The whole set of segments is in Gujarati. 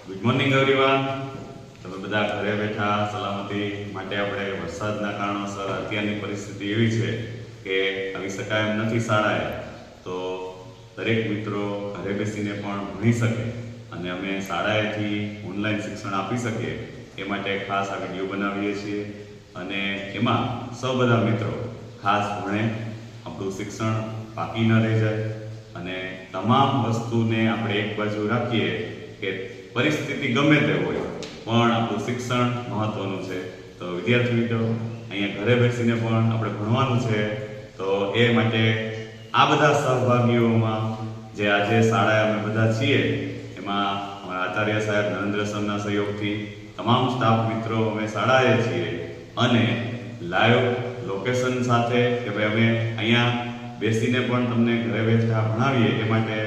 Good morning everyone. તમે બધા ઘરે બેઠા સલામતી માટે આપણે વરસાદના કારણોસર અત્યારની પરિસ્થિતિ એવી છે કે આવી શકાય એમ નથી શાળાએ, તો દરેક મિત્રો ઘરે બેસીને પણ ભણી શકે અને અમે શાળાએથી ઓનલાઈન શિક્ષણ આપી શકીએ એ માટે ખાસ આ વિડીયો બનાવીએ છીએ. અને એમાં સૌ બધા મિત્રો ખાસ ભણે, આપણું શિક્ષણ બાકી ન રહી જાય અને તમામ વસ્તુને આપણે એક બાજુ રાખીએ કે પરિસ્થિતિ ગમે તે હોય પણ આપણું શિક્ષણ મહત્વનું છે. તો વિદ્યાર્થી મિત્રો, અહીંયા ઘરે બેસીને પણ આપણે ભણવાનું છે. તો એ માટે આ બધા સહભાગીઓમાં જે આજે શાળાએ અમે બધા છીએ, એમાં અમારા આચાર્ય સાહેબ નરેન્દ્ર સરના સહયોગથી તમામ સ્ટાફ મિત્રો અમે શાળાએ છીએ અને લાઈવ લોકેશન સાથે કે ભાઈ અમે અહીંયા બેસીને પણ તમને ઘરે બેઠા ભણાવીએ એ માટે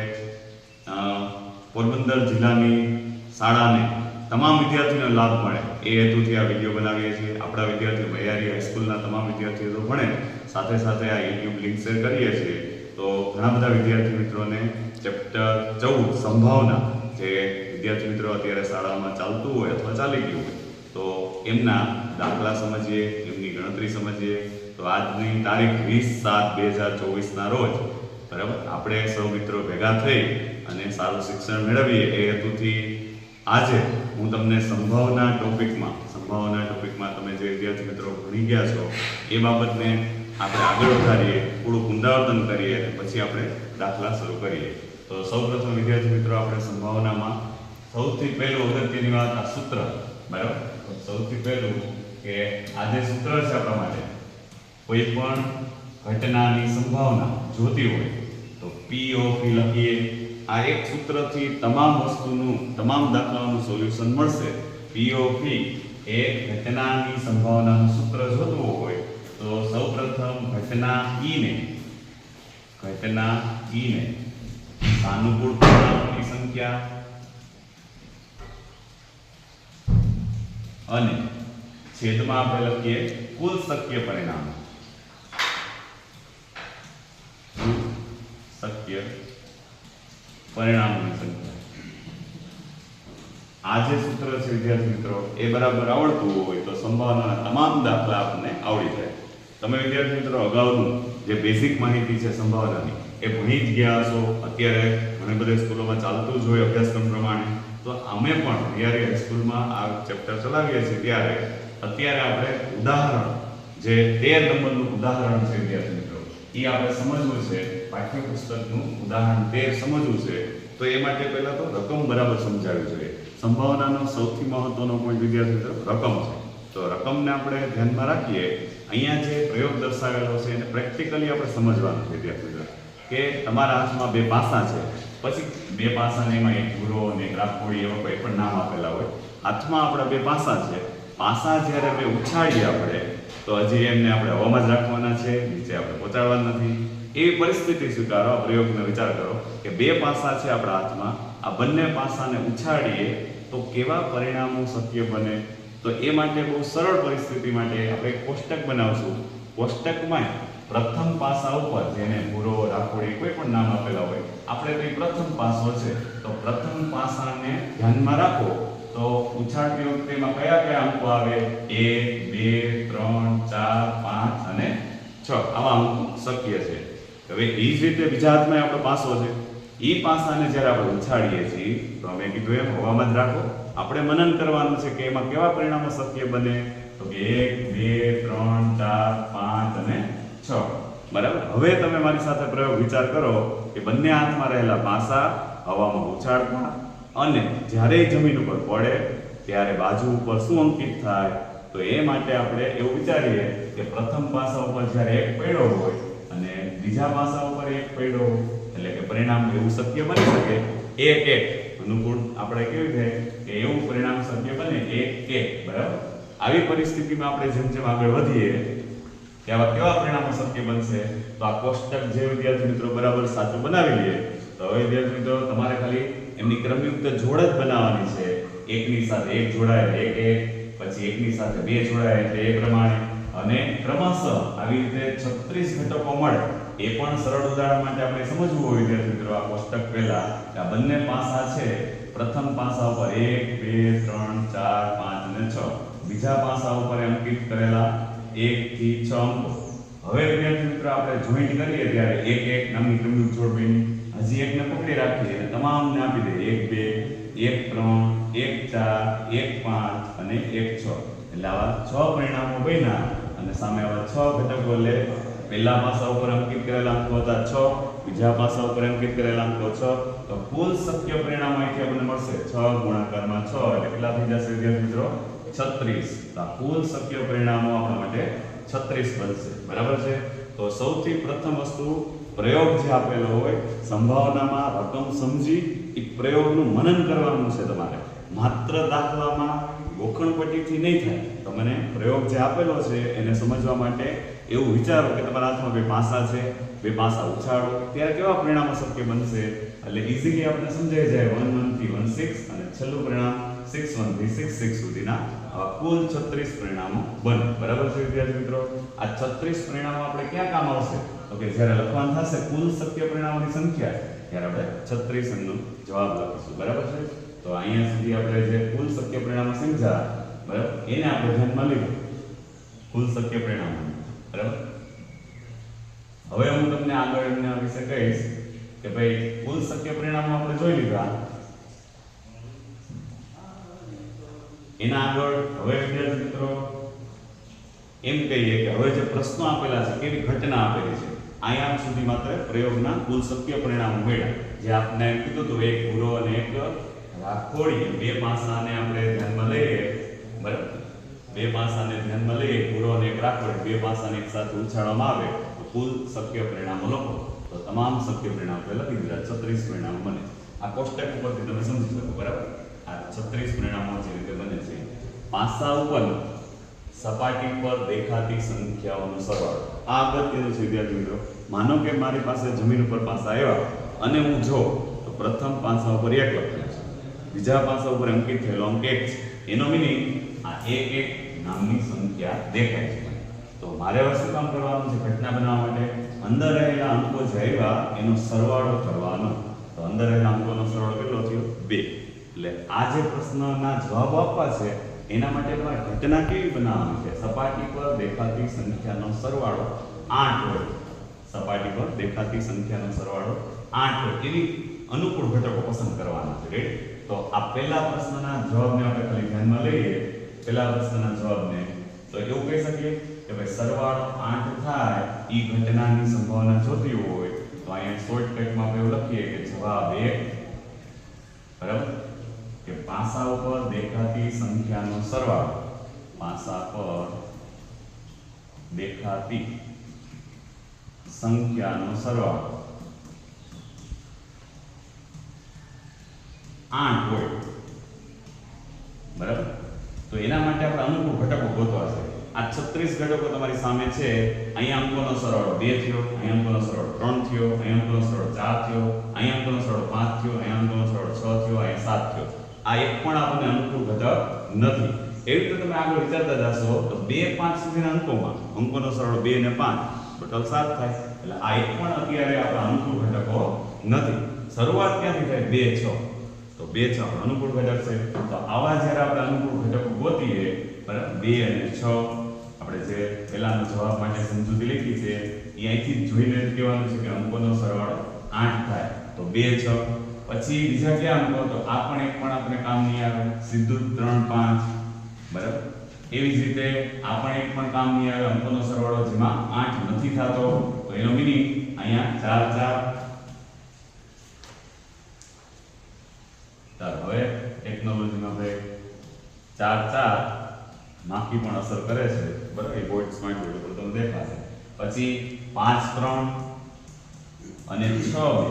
પોરબંદર જિલ્લાની શાળાને તમામ વિદ્યાર્થીઓને લાભ મળે એ હેતુથી આ વિડીયો બનાવીએ છીએ. આપણા વિદ્યાર્થીઓ મૈયારી હાઈસ્કૂલના તમામ વિદ્યાર્થીઓ તો ભણે, સાથે સાથે આ યુટ્યુબ લિંક શેર કરીએ છીએ. તો ઘણા બધા વિદ્યાર્થી મિત્રોને ચેપ્ટર 14 સંભાવના, જે વિદ્યાર્થી મિત્રો અત્યારે શાળામાં ચાલતું હોય અથવા ચાલી ગયું હોય, તો એમના દાખલા સમજીએ, એમની ગણતરી સમજીએ. તો આજની તારીખ 20/7/2024ના રોજ બરાબર આપણે સૌ મિત્રો ભેગા થઈ અને સારું શિક્ષણ મેળવીએ એ હેતુથી આજે હું તમને સંભાવના ટોપિકમાં તમે જે વિદ્યાર્થી મિત્રો ભણી ગયા છો એ બાબતને આપણે આગળ વધારીએ, થોડું પુનરાવર્તન કરીએ અને પછી આપણે દાખલા શરૂ કરીએ. તો સૌપ્રથમ વિદ્યાર્થી મિત્રો, આપણે સંભાવનામાં સૌથી પહેલું અગત્યની વાત આ સૂત્ર, બરાબર. સૌથી પહેલું કે આ જે સૂત્ર છે આપણા માટે, કોઈ પણ ઘટનાની સંભાવના જોતી હોય તો P of E લખીએ. આ એક સૂત્રથી તમામ વસ્તુનું, તમામ દાખલાઓનું સોલ્યુશન મળશે. P of E એ ઘટનાની સંભાવનાનું સૂત્ર જોતું હોય તો સૌપ્રથમ ઘટના E ને સાનુકૂળ પરિણામોની સંખ્યા અને છેદમાં આપણે લખીએ કુલ શક્ય પરિણામો. શક્ય પરિણામોની સંખ્યા. આ જે સૂત્ર છે વિદ્યાર્થી મિત્રો, એ બરાબર આવડતું હોય તો સંભાવનાના તમામ દાખલા આપણને આવડી જાય. તમે વિદ્યાર્થી મિત્રો અગાઉનું જે બેઝિક માહિતી છે સંભાવનાની એ ભણી જ ગયા હશો. અત્યારે ઘણી બધી સ્કૂલોમાં ચાલતું જ હોય અભ્યાસક્રમ પ્રમાણે. તો અમે પણ મૈયારી હાઈસ્કૂલમાં આ ચેપ્ટર ચલાવીએ છીએ ત્યારે અત્યારે આપણે ઉદાહરણ, જે 13 નંબરનું ઉદાહરણ છે વિદ્યાર્થી મિત્રો, એ આપણે સમજવું છે. પાઠ્યપુસ્તકનું ઉદાહરણ 13 સમજવું છે. તો એ માટે પહેલા તો રકમ બરાબર સમજાવવી જોઈએ. સંભાવનાનો સૌથી મહત્વનો પોઈન્ટ વિદ્યાર્થી મિત્રો રકમ છે. તો રકમને આપણે ધ્યાનમાં રાખીએ. અહીંયા જે પ્રયોગ દર્શાવેલો છે એને પ્રેક્ટિકલી આપણે સમજવાનું છે વિદ્યાર્થી મિત્રો, કે તમારા હાથમાં બે પાસા છે, પછી બે પાસાને એમાં એક ભૂરો અને એક રાખોડી એવા કોઈ પણ નામ આપેલા હોય. હાથમાં આપણા બે પાસા છે. પાસા જ્યારે બે ઉછાળીએ આપણે તો હજી એમને આપણે હવામાં જ રાખવાના છે, નીચે આપણે પહોંચાડવાના નથી. એવી પરિસ્થિતિ સ્વીકારો, આ પ્રયોગનો વિચાર કરો કે બે પાસા છે આપણા હાથમાં, આ બંને પાસાને ઉછાળીએ તો કેવા પરિણામો શક્ય બને. તો એ માટે બહુ સરળ પરિસ્થિતિ માટે આપણે એક કોષ્ટક બનાવશું. કોષ્ટકમાં પ્રથમ પાસા ઉપર, જેને ભૂરો, રાખોડી કોઈ પણ નામ આપેલા હોય, આપણે તો પ્રથમ પાસો છે, તો પ્રથમ પાસાને ધ્યાનમાં રાખો. તો ઉછાળતી વખતે એમાં કયા કયા અંકો આવે? 1, 2, 3, 4, 5 અને 6 આવા અંકો શક્ય છે. હવે એ જ રીતે બીજા હાથમાં આપણો પાસો છે. એ પાસાને જ્યારે આપણે ઉછાળીએ છીએ તો અમે કીધું એમ હવામાં જ રાખો. આપણે મનન કરવાનું છે કે એમાં કેવા પરિણામો શક્ય બને. તો કે 1, 2, 3, 4, 5 અને 6. બરાબર. હવે તમે મારી સાથે પ્રયોગ વિચાર કરો કે બંને હાથમાં રહેલા પાસા હવામાં ઉછાળતા અને જ્યારે જમીન ઉપર પડે ત્યારે બાજુ ઉપર શું અંકિત થાય. તો એ માટે આપણે એવું વિચારીએ કે પ્રથમ પાસા ઉપર જ્યારે એક પડ્યો હોય અને બીજા પાસા ઉપર એક પડ્યો હોય, એટલે કે પરિણામ એવું શક્ય બની શકે 1, 1 અનુકૂળ. આપણે કેવું થાય કે એવું પરિણામ શક્ય બને 1, 1. બરાબર. આવી પરિસ્થિતિમાં આપણે જેમ જેમ આગળ વધીએ ત્યાં કેવા પરિણામો શક્ય બનશે. તો આ કોષ્ટક જે વિદ્યાર્થી મિત્રો બરાબર સાચું બનાવી લઈએ. તો હવે વિદ્યાર્થી મિત્રો તમારે ખાલી એમની ક્રમયુક્ત જોડ જ બનાવવાની છે. એકની સાથે એક જોડાય 1, 1, પછી એકની સાથે 2 જોડાય એટલે એ પ્રમાણે, અને ક્રમશઃ આવી રીતે 36 ઘટકો મળે. એ પણ સરળ ઉદાહરણ માટે આપણે સમજવું હોય વિદ્યાર્થી મિત્રો, આ કોષ્ટક પહેલા આ બંને પાસા છે પ્રથમ પાસા ઉપર 1 2 3 4 5 અને 6, બીજા પાસા ઉપર અંકિત કરેલા 1 થી 6 અંકો. હવે વિદ્યાર્થી મિત્રો આપણે જોઈન્ટ કરીએ ત્યારે 1 1 નામની ક્રમિક જોડ બની, હજી એકને પકડી રાખીએ અને તમામને આપી દઈએ 1 2 1 3 1 4 1 5 અને 1 6. એટલે આવા 6 પરિણામો બન્યા અને સામે આવા 6 ઘટકો. એટલે પહેલા પાસા ઉપર અંકિત કરેલા અંકો હતા 6, બીજા પાસા ઉપર અંકિત કરેલા અંકો 6, તો કુલ શક્ય પરિણામો અહીંથી આપણને મળશે 6 ગુણાકારમાં 6 એટલે કેટલા થઈ જશે વિદ્યાર્થી મિત્રો? 36. તો આ કુલ શક્ય પરિણામો આપણા માટે 36 બનશે. બરાબર છે? તો સૌથી પ્રથમ વસ્તુ પ્રયોગ જે આપેલો હોય સંભાવનામાં રકમ સમજી એક પ્રયોગનું મનન કરવાનું છે તમારે. માત્ર દાખલામાં ગોખણપટ્ટીથી નહીં થાય. તમને પ્રયોગ જે આપેલો છે એને સમજવા માટે એવું વિચારો કે તમારા હાથમાં બે પાસા છે, બે પાસા ઉછાળો ત્યારે કેવા પરિણામો શક્ય બનશે. એટલે ઇઝીલી આપણે સમજાઈ જાય 1 1 થી 1 6 અને છેલ્લું પરિણામ 6 1 થી 6 6 સુધીના આવા કુલ 36 પરિણામો બને. બરાબર છે વિદ્યાર્થી મિત્રો? આ 36 પરિણામો આપણે ક્યાં કામ આવશે? તો કે જ્યારે લખવાનું થશે કુલ શક્ય પરિણામોની સંખ્યા ત્યારે આપણે 36 નો જવાબ લખીશું. બરાબર છે? તો અહીંયા સુધી આપણે જે કુલ શક્ય પરિણામો સમજ્યા, બરાબર, એને આપણે ધ્યાનમાં લઈએ કુલ શક્ય પરિણામો. બરાબર? હવે હું તમને આગળ એમના વિશે કહીશ કે ભાઈ કુલ શક્ય પરિણામો આપણે જોઈ લીધા. એના આગળ હવે વિદ્યાર્થી મિત્રો એમ કહીએ કે હવે જે પ્રશ્નો આપેલા છે કેવી ઘટના આપેલી છે. અહીંયા સુધી માત્ર પ્રયોગના કુલ શક્ય પરિણામો મળ્યા. જે આપણે કીધું હતું એક ભૂરો અને એક રાખોડી, બે પાસાને આપણે ધ્યાનમાં લઈએ. બરાબર? બે પાસાને ધ્યાનમાં લઈએ, ભૂરો અને એક રાખોડી, બે પાસાને એક સાથે ઉછાળવામાં આવે તો કુલ શક્ય પરિણામો લખો. તો તમામ શક્ય પરિણામો લખી દીધા. 36 પરિણામો બને. આ કોષ્ટક ઉપરથી તમે સમજી શકો. બરાબર? આ 36 પરિણામો જે રીતે બને છે. પાસા ઉપર સપાટી પર દેખાતી સંખ્યાઓનો સરવાળો. આ અગત્યનું છે વિદ્યાર્થી મિત્રો. માનો કે મારી પાસે જમીન ઉપર પાસા આવ્યા અને હું જો તો પ્રથમ પાસા ઉપર 1 લખેલું છે, બીજા પાસા ઉપર અંકિત થયેલો અંક 1 છે. એનો મીનિંગ આ 1 1 નામની સંખ્યા દેખાય છે. તો મારે હવે શું કામ કરવાનું છે ઘટના બનાવવા માટે? અંદર રહેલા અંકો જે આવ્યા એનો સરવાળો કરવાનો. તો અંદર રહેલા અંકોનો સરવાળો કેટલો થયો? 2. એટલે આ જે પ્રશ્નના જવાબ આપવા છે એના માટે તમારે ઘટના કેવી બનાવવાની છે? સપાટી પર દેખાતી સંખ્યાનો સરવાળો 8 હોય. સપાટી પર દેખાતી સંખ્યાનો સરવાળો 8 હોય એવી અનુકૂળ ઘટકો પસંદ કરવાના છે. રાઈટ? તો આ પહેલા પ્રશ્નના જવાબને આપણે ખાલી ધ્યાનમાં લઈએ. પહેલા પ્રશ્નના જવાબને તો એવું કહી શકીએ કે ભાઈ સરવાળો 8 થાય ઈ ઘટનાની સંભાવના જોતી હોય તો અહીંયા શોર્ટકટમાં આપણે એવું લખીએ કે જવાબ 1. બરાબર? કે પાસા ઉપર દેખાતી સંખ્યાનો સરવાળો, પાસા પર દેખાતી સંખ્યાનો સરવાળો 8 હોય. બરાબર? તો એના માટે આપણે અનુકૂળ ઘટકો ગોતવા છે. આ 36 ઘટકો તમારી સામે છે. અહીંયા અંકોનો સરવાળો 2 થયો, અહીંયા અંકોનો સરવાળો 3 થયો, અહીંયા અંકોનો સરવાળો 4 થયો, અહીંયા અંકોનો સરવાળો 5 થયો, અહીંયા અંકોનો સરવાળો 6 થયો, અહીંયા 7 થયો. આ એક પણ આપણને અનુકૂળ ઘટક નથી. એવી રીતે તમે આગળ વિચારતા જશો તો 2 5 સુધીના અંકોનો સરવાળો 2 અને 5 ટોટલ 7 થાય. એટલે આ એક પણ અત્યારે આપણા અનુકૂળ ઘટકો નથી. શરૂઆત ક્યાંથી થાય? 2 6. તો 2 6 આપણો અનુકૂળ ઘટક છે. તો આવા જ્યારે આપણે અનુકૂળ ઘટકો ગોતીએ, બરાબર, 2 અને 6 આપણે જે પહેલાનો જવાબ માટે સમજૂતી લખી છે એ અહીંથી જોઈને જ કહેવાનું છે કે અંકોનો સરવાળો 8 થાય. તો 2 6 પછી બીજા ક્યાં અંકો? તો આ પણ એક પણ આપણે કામ નહીં આવે, સીધું 3 5. બરાબર? એવી જ રીતે આ પણ એક પણ કામ નહીં આવે, અંકોનો સરવાળો જેમાં 8 નથી થતો. તો એનો મીનિંગ અહીંયા 4 4. ચાલો હવે ટેકનોલોજીમાં ભાઈ 4 4 માખી પણ અસર કરે છે. બરાબર? એ બોર્ડ સ્માર્ટ બોર્ડ ઉપર તમને દેખાશે. પછી 5 3 અને 6 2.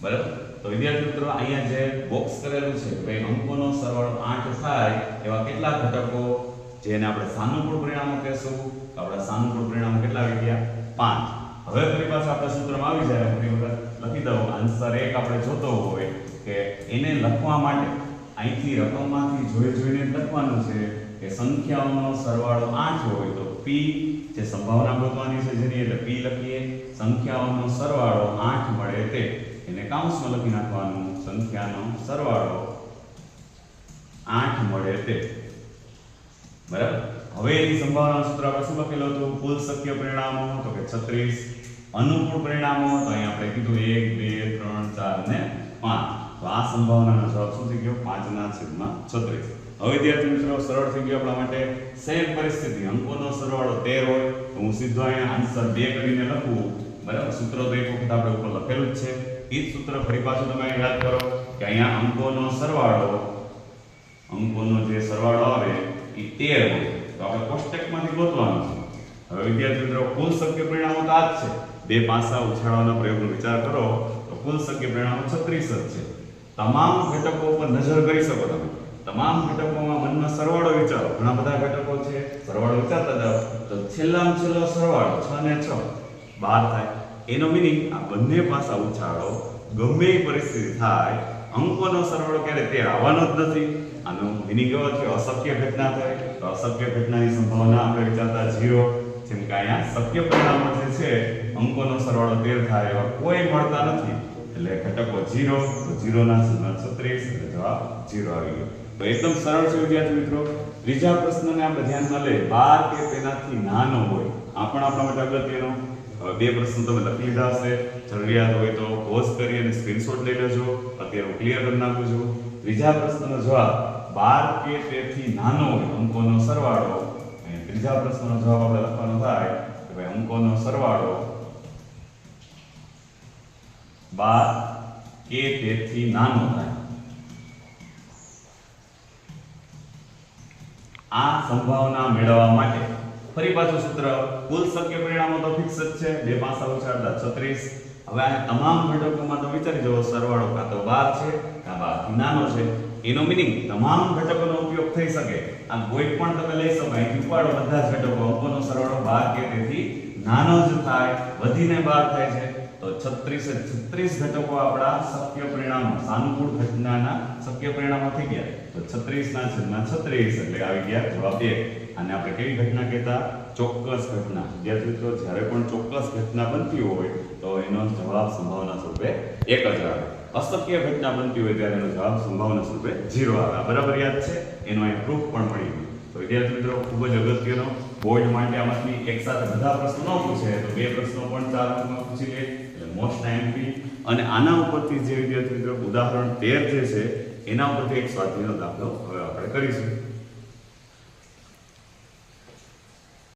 બરાબર? તો વિદ્યાર્થી મિત્રો અહીંયા જે બોક્સ કરેલું છે કે ભાઈ અંકોનો સરવાળો 8 થાય એવા કેટલા ઘટકો જેને આપણે સાનુકૂળ પરિણામો કહેશું. તો આપણા સાનુકૂળ પરિણામો કેટલા આવી ગયા? 5. હવે ફરી પાછા આપણા સૂત્રમાં આવી જાય. ફરી વખત લખી દઉં. આન્સર 1 આપણે જોતો હોય કે એને લખવા માટે અહીંથી રકમમાંથી જોઈને લખવાનું છે કે સંખ્યાઓનો સરવાળો 8 હોય તો p જે સંભાવના ગોતવાની છે જેની એટલે p લખીએ. સંખ્યાઓનો સરવાળો 8 મળે તે એને કૌંસમાં લખી નાખવાનું. સંખ્યાનો સરવાળો 8 મળે તે બરાબર. હવે એની સંભાવના સૂત્ર આપણે શું લખેલું હતું? કુલ શક્ય પરિણામો તો કે 36, અનુકૂળ પરિણામો તો અહીંયા આપણે કીધું 1 2 3 4 ને 5. તો આ સંભાવનાનો જવાબ શું થઈ ગયો? 5/36. હવે વિદ્યાર્થી મિત્રો સરળ થઈ ગયો આપણા માટે. સેમ પરિસ્થિતિ, અંકોનો સરવાળો 13 હોય તો હું સીધો અહીંયા આન્સર 2 કરીને લખું બરાબર. સૂત્ર તો એક વખત આપણે ઉપર લખેલું જ છે. એ જ સૂત્ર ફરી પાછું તમે યાદ કરો કે અહીંયા અંકોનો જે સરવાળો આવે એ 13 હોય તો આપણે કોષ્ટકમાંથી ગોતવાનું છે. હવે વિદ્યાર્થી મિત્રો કુલ શક્ય પરિણામો તો આ જ છે. બે પાસા ઉછાળવાના પ્રયોગનો વિચાર કરો તો કુલ શક્ય પરિણામો 36 જ છે. તમામ ઘટકો પર નજર કરી શકો તમે. તમામ ઘટકોમાં મનનો સરવાળો વિચારો. ઘણા બધા ઘટકો છે, સરવાળો વિચારતા જાઓ તો છેલ્લામાં છેલ્લો સરવાળો 6 ને 6 12 થાય. એનો મીનિંગ આ બંને પાસા ઉછાળો, ગમે એ પરિસ્થિતિ થાય, અંકોનો સરવાળો ક્યારે 13 આવવાનો જ નથી. આનો મીનિંગ એવો છે અશક્ય ઘટના થાય તો અશક્ય ઘટનાની સંભાવના આપણે વિચારતા 0. જેમ કે અહીંયા શક્ય પરિણામો જે છે અંકોનો સરવાળો 13 થાય એવા કોઈ મળતા નથી એટલે ઘટકો 0 તો 0/36 એટલે જવાબ 0 આવી ગયો. તો એકદમ સરળ છે વિદ્યાર્થી મિત્રો. ત્રીજા પ્રશ્નને આપણે ધ્યાનમાં લઈએ 12 કે તેનાથી નાનો હોય આ પણ આપણા માટે અગત્યનો. હવે બે પ્રશ્નો તમે લખી લીધા હશે. જરૂરિયાત હોય તો પોઝ કરી અને સ્ક્રીનશોટ લઈ લેજો. અત્યારે હું ક્લિયર કરી નાખું છું. ત્રીજા પ્રશ્નનો જવાબ 12 કે તેથી નાનો હોય અંકોનો સરવાળો. અહીંયા ત્રીજા પ્રશ્નનો જવાબ આપણે લખવાનો થાય કે ભાઈ અંકોનો સરવાળો 12 કે તેથી નાનો થાય. આ સંભાવના મેળવવા માટે ફરી પાછું સૂત્ર કુલ શક્ય પરિણામો તો ફિક્સ જ છે. બે પાસા ઉછાળતા 36. હવે આ તમામ ઘટકોમાં તો વિચારી જુઓ સરવાળો કાં તો 12 છે કાં 12 થી નાનો છે. એનો મીનિંગ તમામ ઘટકોનો ઉપયોગ થઈ શકે. આ કોઈ પણ તમે લઈ શકો અહીં ઉપાડો બધા જ ઘટકો અંકોનો સરવાળો 12 કે તેથી નાનો જ થાય, વધીને 12 થાય છે તો 36 ઘટકો આપણા શક્ય પરિણામો સાનુકૂળ ઘટનાના શક્ય પરિણામો થઈ ગયા. તો 36/36 એટલે આવી ગયા જવાબ 1. આને આપણે કેવી ઘટના કહેતા? ચોક્કસ ઘટના. વિદ્યાર્થી મિત્રો જ્યારે પણ ચોક્કસ ઘટના બનતી હોય તો એનો જવાબ સંભાવના સ્વરૂપે 1 જ આવે. અશક્ય ઘટના બનતી હોય ત્યારે એનો જવાબ સંભાવના સ્વરૂપે 0 આવે. આ બરાબર યાદ છે. એનો અહીં પ્રૂફ પણ મળી ગયું. તો વિદ્યાર્થી મિત્રો ખૂબ જ અગત્યનો બોર્ડ માટે આમાંથી એક સાથે બધા પ્રશ્નો ન પૂછે તો બે પ્રશ્નો પણ 4 અંકમાં પૂછી લે એટલે મોસ્ટ આઈએમપી. અને આના ઉપરથી જે વિદ્યાર્થી મિત્રો ઉદાહરણ 13 જે છે એના ઉપરથી એક સ્વાધ્યાયનો દાખલો હવે આપણે કરીશું.